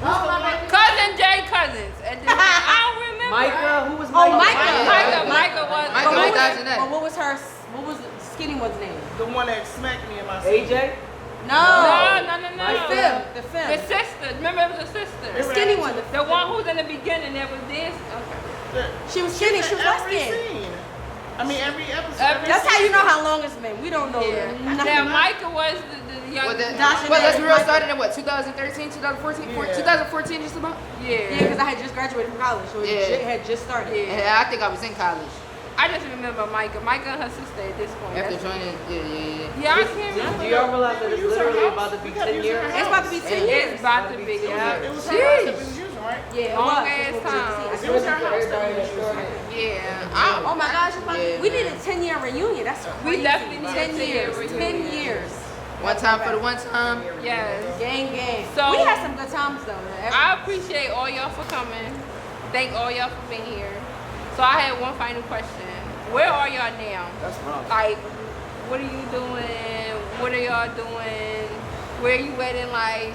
Cousin Jay Cousins. I don't remember. Micah, who was Oh, Micah? Micah. Micah was. Micah But like what Dajane. was, but what was her? What was the skinny one's name? The one that smacked me in my AJ? No. No. The film. The The film. sister. Remember, it was a sister. The skinny one. The one who's in the beginning that was this. Okay. She was skinny. She was light every skinned. scene. I mean, every episode. Every- That's how you know how long it's been. We don't know Yeah. nothing. Now Micah was the young. Well, Dajane. Let's Be Real started in what, 2013, 2014? Yeah. 2014 just about? Yeah, Yeah. because I had just graduated from college, so Yeah. it had just started. Yeah. Yeah, I think I was in college. I just remember Micah and her sister at this point. After That's- joining, yeah. Yeah, I can't remember. Do y'all realize that it's literally about to be 10 years? It's about to be 10 years. It's about to be. Yeah. It was her house that was using, right? Yeah, it Long was. ass That's what time. we It was her house that was using. Yeah. Oh my gosh, it's about to- Yeah, we man. need a 10-year reunion. That's crazy. We definitely need a 10 10-year years. reunion. 10 years. One time for the one time. Yes. Gang. So- we had some good times though. I appreciate all y'all for coming. Thank all y'all for being here. So So I had one final question. Where are y'all now? That's wrong. Like, what are you doing? What are y'all doing? Where you at in life?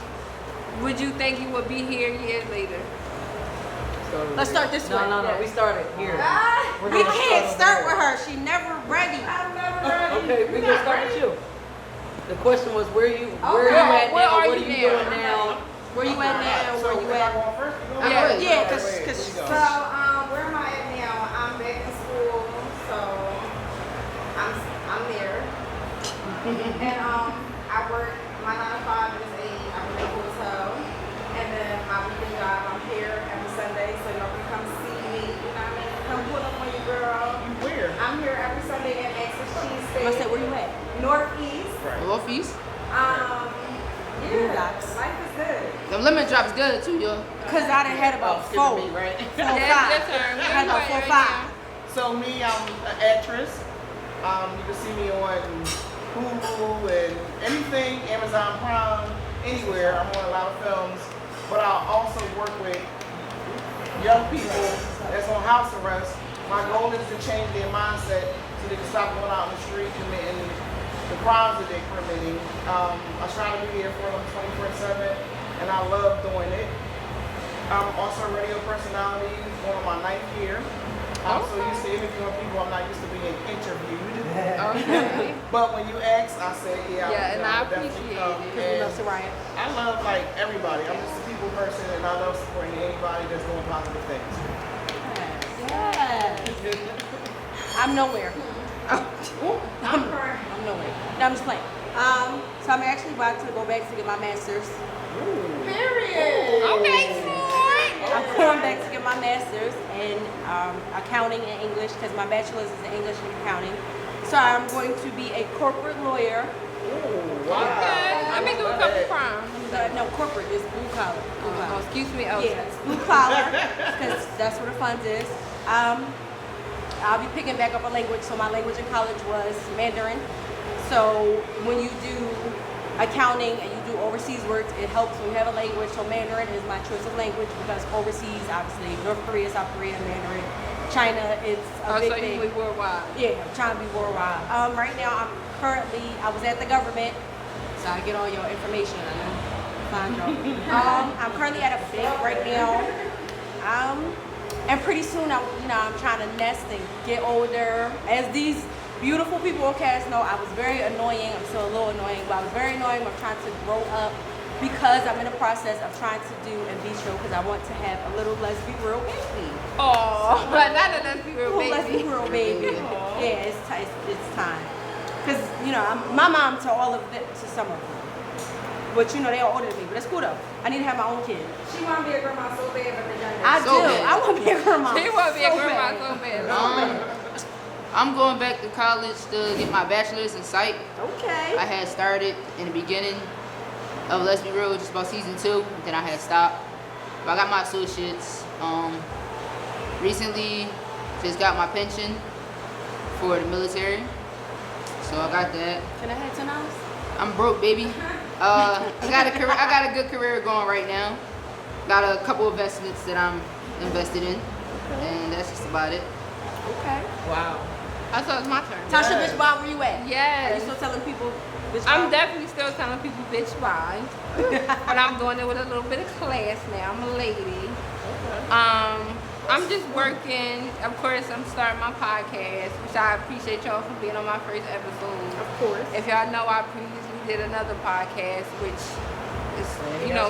Would you think you would be here years later? Let's start this way. No. We started here. We're We gonna can't start over with her. She never ready. I'm never there. ready. Okay, we're gonna start with you. The question was where you at Where now? are What are you you doing now? now? Where you at now? Where you am I at? going first? You going Yeah. first? Yeah, Okay, cause wait, here you go. So, where am I at now? I'm back in school, so I'm there. And I work my 9 to 5 is I work at a hotel, and then my weekend job. I'm here every Sunday, so y'all can come see me. You know what I mean? Come pull up on your girl. You where? I'm here every Sunday at Max's Cheesesteak. I said, where you at? Northeast. Northeast. Yeah, Boondocks. life is good. Them lemon drops good too, yo. Cause I done had about Excuse 4. me, right? 4, 5. Yes, sir. I had about 4, 5. So me, I'm an actress. You can see me on Hulu and anything, Amazon Prime, anywhere. I'm on a lot of films. But I also work with young people that's on house arrest. My goal is to change their mindset so they can stop going out in the street committing the crimes that they're committing. I try to be here for them 24/7, and I love doing it. I'm also a radio personality, going on my 9th year. I'm so used to interviewing people, I'm not used to being interviewed. Okay. But when you ask, I say, yeah, Yeah, and I definitely appreciate come. it. Cause we love And Soraya. I love like everybody. I'm just a people person, and I love supporting anybody that's doing positive things. Yes. I'm nowhere. I'm crying. I'm nowhere. No, I'm just playing. So I'm actually about to go back to get my master's. Period. Okay, Floyd. I'm going back to get my master's in accounting and English because my bachelor's is in English and accounting. So I'm going to be a corporate lawyer. Okay. Let me do a couple crimes. No, corporate is blue collar. Blue Oh, collar. excuse me. Oh, Yeah, it's blue collar because that's where the funds is. I'll be picking back up a language. So my language in college was Mandarin. So when you do accounting and you do overseas work, it helps when you have a language. So Mandarin is my choice of language because overseas, obviously, North Korea, South Korea, Mandarin. China, it's a big so thing. you worldwide. Yeah, I'm trying to be worldwide. Right now, I was at the government, so I get all your information. I know. Fine, y'all. I'm currently at a bank right now. And pretty soon, I'm trying to nest and get older. As these beautiful people on cast know, I was very annoying. I'm still a little annoying, but I was very annoying. I'm trying to grow up because I'm in the process of trying to do a vitro because I want to have a little Lesbireal baby. Oh, but not a Lesbireal baby. Lesbireal baby. Yeah, it's time. Because, my mom to all of it, to some of them. But, they are older than me. But it's cool, though. I need to have my own kid. She want to be a grandma so bad, but the young I So do. bad. I want to be a grandma. She want to be a so grandma bad. so bad. I'm going back to college to get my bachelor's in psych. Okay. I had started in the beginning of Lesbireal, just about season 2, then I had stopped. But I got my associates. Recently, just got my pension for the military, so I got that. Can I have $10? I'm broke, baby. I got a good career going right now. Got a couple investments that I'm invested in, and that's just about it. Okay. Wow. I thought it was my turn. Tasha, bitch, Bob, where you at? Are you Yes. still telling people, bitch, I'm Bob? definitely still telling people bitch bye. But I'm doing it with a little bit of class now. I'm a lady. I'm just working. Of course, I'm starting my podcast, which I appreciate y'all for being on my first episode. Of course. If y'all know, I previously did another podcast, which is,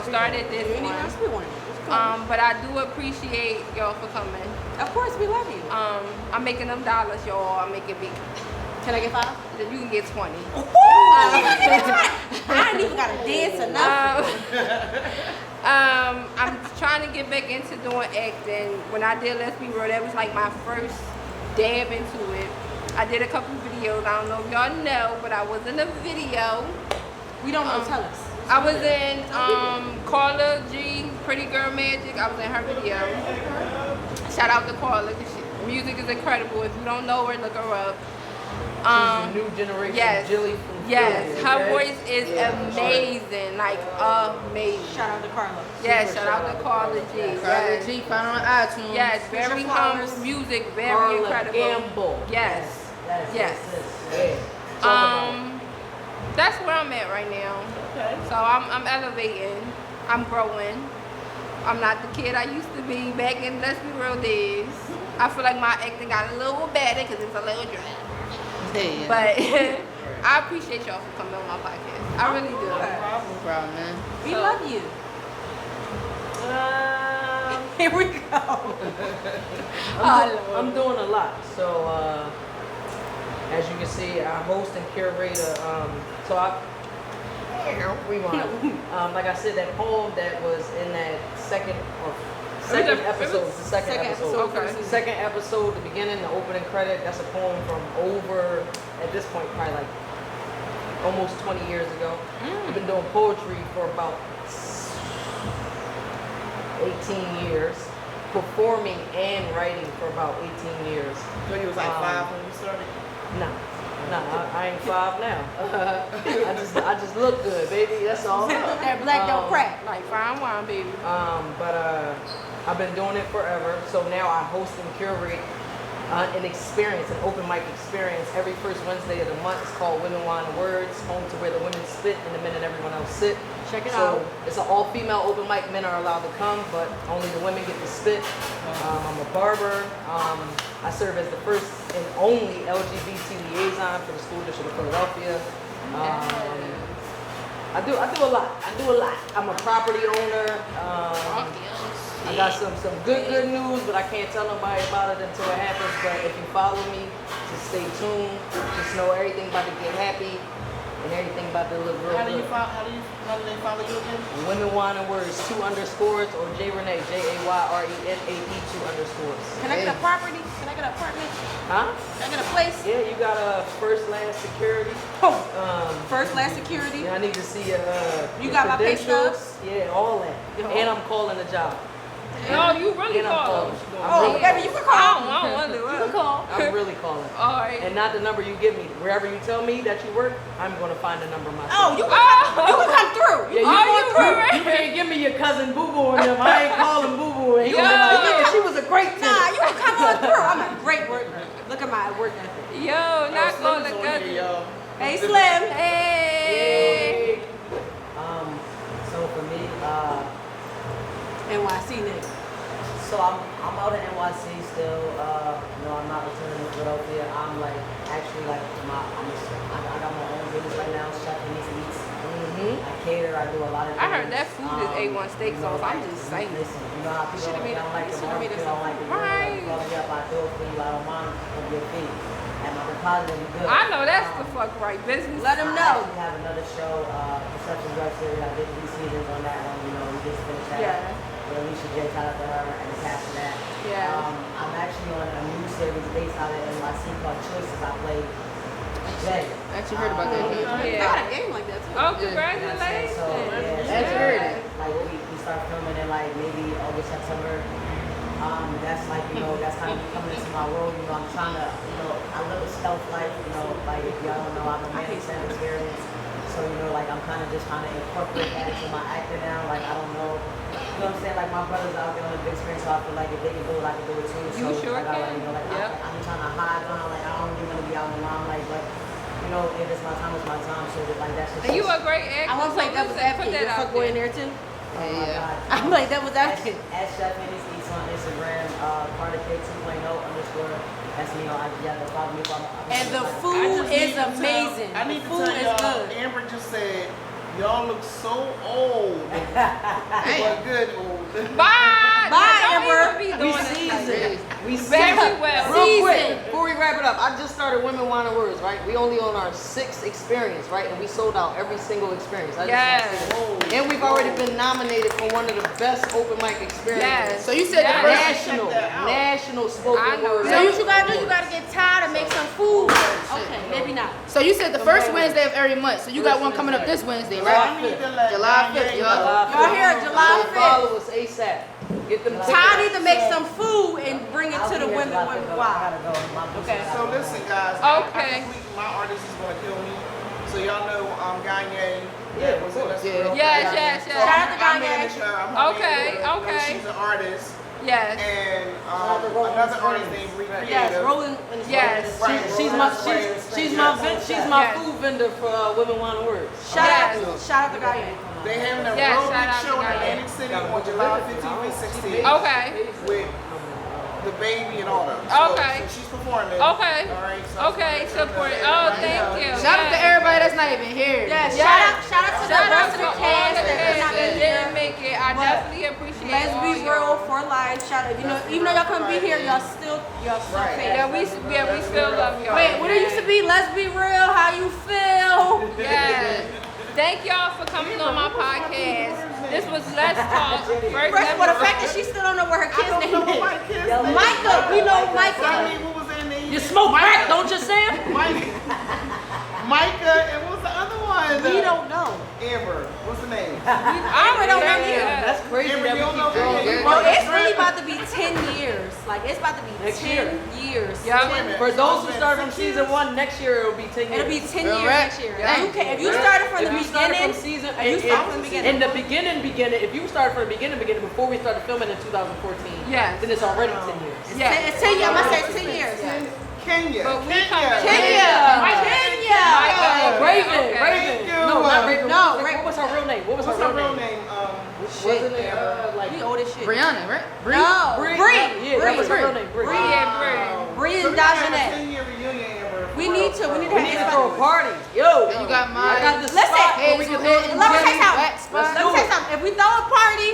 started this You ain't even one. gotta speak on it. It's cool. But I do appreciate y'all for coming. Of course, we love you. I'm making them dollars, y'all. I'm making big. Can I get 5? You can get 20. I ain't even got to dance or nothing. I'm trying to get back into doing acting. When I did Lesbireal, that was like my first dab into it. I did a couple videos. I don't know if y'all know, but I was in a video. We don't know. Tell us. I was in Carla G, Pretty Girl Magic. I was in her video. Shout out to Carla. Music is incredible. If you don't know her, look her up. She's the new generation yes. Jilly from Yes, her Okay. voice is amazing, like amazing. Shout out to Carla. Yes, shout out to Carla G. Carla Yes, G, find her on iTunes. yes, Here's very your flowers. humble music, very Carla incredible. Gamble. Yes, Yes. yes. Yeah. Talk about it. That's where I'm at right now. Okay. So I'm elevating, I'm growing. I'm not the kid I used to be back in Lesbireal days. I feel like my acting got a little better because it's a little dry. Yeah. But I appreciate y'all for coming on my podcast. I really do. No problem, man. We love you. Here we go. I'm doing a lot. So as you can see, I host and curate a talk. Rewind. Like I said, that poem that was in that second episode. It's the second episode. Okay. Second episode, the beginning, the opening credit. That's a poem from over, at this point, probably like almost 20 years ago. I've been doing poetry for about 18 years, performing and writing for about 18 years. So you was like 5 when you started? No, I ain't 5 now. I just look good, baby. That's all. That black don't crack. Like fine wine, baby. But I've been doing it forever. So now I host and curate an experience, an open mic experience every first Wednesday of the month. It's called Women, Wine, and Words, home to where the women spit and the men and everyone else sit. Check it So out. it's an all-female open mic. Men are allowed to come, but only the women get to spit. I'm a barber. I serve as the first and only LGBT liaison for the school district of Philadelphia. I do a lot. I'm a property owner. I got some good news, but I can't tell nobody about it until it happens. But if you follow me, just stay tuned. Just know everything about to get happy and everything about to look real How do good. how do they follow you again? Women, Wine, and Words, 2 underscores, or J Renee, JAYRENAE, 2 underscores. Can I get a property? Can I get an apartment? Huh? Can I get a place? Yeah, you got a first, last security. First, last security. Yeah, I need to see your You got my pay credentials. Yeah, all that. Yo. And I'm calling a job. No, you really And I'm call. calling. Oh, baby, you can call. I don't wonder You can what. call. I'm really calling. All right. And not the number you give me. Wherever you tell me that you work, I'm going to find a number myself. Oh, you can come through. Yeah, you Oh, going you through. right. You can't give me your cousin Boo Boo and them. I ain't calling Boo Boo. And you Yo. gonna be like, yeah, she was a great Nah, tenant. you can come on through. I'm a great worker. Look at my work ethic. Yo, not Slim going is to on good. here, y'all. Hey, Slim. Hey. So for me, NYC nigga. so I'm out in NYC still. I'm not returning to Philadelphia. I'm like actually like I got my own business right now, Chef Denise Eats. I cater. I do a lot of things. I heard that food is A1 steak sauce. I'm just saying. Listen, you know how people don't like the barbecue, don't like the Right. call me up, I do it for you. I don't mind from your feet. And my deposit is good. I know that's the fuck right business. Let him I know. actually have another show, Perception Web Series. I did 3 seasons on that one. We just finished that. Yeah. With Alicia J, shout out to her and the cast of that. Yeah. I'm actually on a new series based out of NYC called Choices. I played Jay. I actually heard about that. Yeah. I got a game like that too. Oh, So, congratulations. yeah, Actually heard it. Like we start filming in like maybe August, September. That's like, that's kind of coming into my world. I'm trying to, I live a stealth life, like if y'all don't know, I'm a man of experience. So, like I'm kind of just trying to incorporate that into my acting now. Like, I don't know. You know what I'm saying? Like my brothers out there on the big screen, so I feel like if they can do it, I can do it too. You So, sure like, can. Yep. I'm trying to hide behind, like I don't really want to be out in the limelight, but if it's my time, it's my time. So like that's just. And you a great actor. I want to play so devil's listen, advocate. Put You that fuck out boy in there. there too. Oh my Yeah. God. I'm like devil's advocate. At Chef Dennis Eats on Instagram, Carter K 2.0 underscore. That's me on IG. You have to follow me. And the I food just need is to tell- amazing. I need The to food tell is y'all, good. Amber just said, y'all look so old. But good old. Bye. Bye, Don't Amber. even be We doing this. seasoned. We Very seasoned. well. Real quick, Seasoned. before we wrap it up, I just started Women, Wine, and Words, right? We only on our 6th experience, right? And we sold out every single experience. I just Yes. wanna say that. And we've already been nominated for one of the best open mic experiences. Yes. So you said Yes. the first. National I spoken know word. So what you gotta do? You gotta get tired and make some food. Okay, maybe not. So you said the first Wednesday of every month. So you got one coming up this Wednesday, right? I need to let July Kanye 5th, know. y'all. Y'all hear July So 5th. follow us ASAP. Get them Ty tickets. need to make some food and bring it to the women. I Why? gotta go. My Okay. So listen, guys. Okay. My artist is gonna kill me. So y'all know Gagne that was in Lesbireal Yes, Reunion. yes, yes. Shout out to I Gagne. manage her. I'm her Okay, manager. okay. She's an artist. Yes. And out to Roland another Springs. artist named Bree Yes, Creative. rolling in the Yes. Right, She's Roland my Springs. she's Yes. my food vendor for Women Want to Work. Shout out to Gagne. They having a Yes, real shout big out show to in Gagne. Atlantic City on July 15th and 16th Okay. with the baby and all them. Okay. So she's performing. Okay. All right. So Okay, support. Oh, thank you. Shout out to everybody that's not even here. Yeah, Yes. shout out to the Shout out rest to of all the cast the that kids not that be didn't here. make it. I But definitely appreciate all Lesbireal y'all. for life. Shout out. You know, even though y'all couldn't be here, y'all still Right. fans. Yeah, we still love y'all. Wait, what it used to be? Let's be real. How you feel? Yes. Thank y'all for coming on my podcast. This was Let's Talk. First First of all, the episode. fact that she still don't know what her I kid's don't name know is. what my kids name is. Micah, we know I Micah. mean, what was their name? You smoke crack, don't you, Sam? Micah, and what was the other one? We don't know. Amber. What's the name? I don't know either. That's crazy Amber, that you we don't know keep her name? going. Bro, it's really about to be 10 years. Like, it's about to be Next 10 year. years. Yeah. Wait a minute. For So those it's who been started from 6 season years? 1, next year it'll be 10 years. It'll be 10 Real years rap. next year. Dang. If you started from the If you started beginning, from season, if you started from the beginning. in the beginning, if you started from the beginning before we started filming in 2014, Yes. then it's already 10 years. Yes. It's 10 years. I'm going to say it's 10 years. Kenya. But we come Kenya. back. Kenya! Micah. Raven, Okay. Raven. Thank you. No, not Raven. No, What was her real name? What's her real name? Wasn't it like We old as shit. Brianna, right? No, Bree? Bree. Yeah, that was her real name. Bree. Yeah, Bree. Bree So and we gotta have a Dajanette. 10-year reunion, Amber. We need to We need to have throw a party. Yo, And you got I mine. got the Listen, spot where we Hazel can Head throw and Let me Jenny say something. Wax spot. Let me say something. If we throw a party,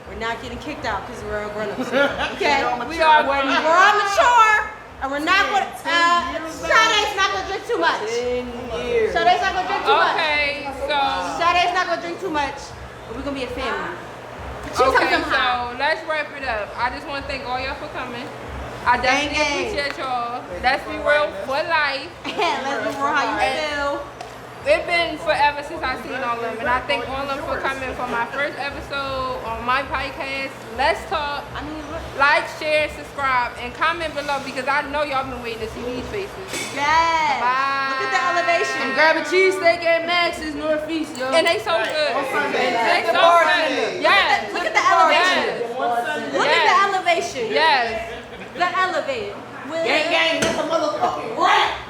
we're not getting kicked out because we're grown-ups. Okay? We are We're grown-ups. all mature, and we're not going to. 10 years Sade's not going to drink too much. 10 years. Sade's not going to drink too much. Okay, so Sade's not going to drink too much, but we're going to be a family. She's okay, somehow. so let's wrap it up. I just want to thank all y'all for coming. I definitely Gang, gang. appreciate y'all. Let's be real for life. Let's be real how you feel. It's been forever since I've seen all of them, and I thank all of them for coming for my first episode on my podcast. Let's talk. I mean, look. Like, share, subscribe, and comment below because I know y'all been waiting to see these faces. Yes. Bye. Look at the elevation. And grab a cheesesteak at Max's Northeast, yo. And they so good. On Sunday. They so Sunday. good. Yes. Look at the elevation. Yes. Look at the elevation. Yes. The elevator. Gang, gang, this a motherfucking rat.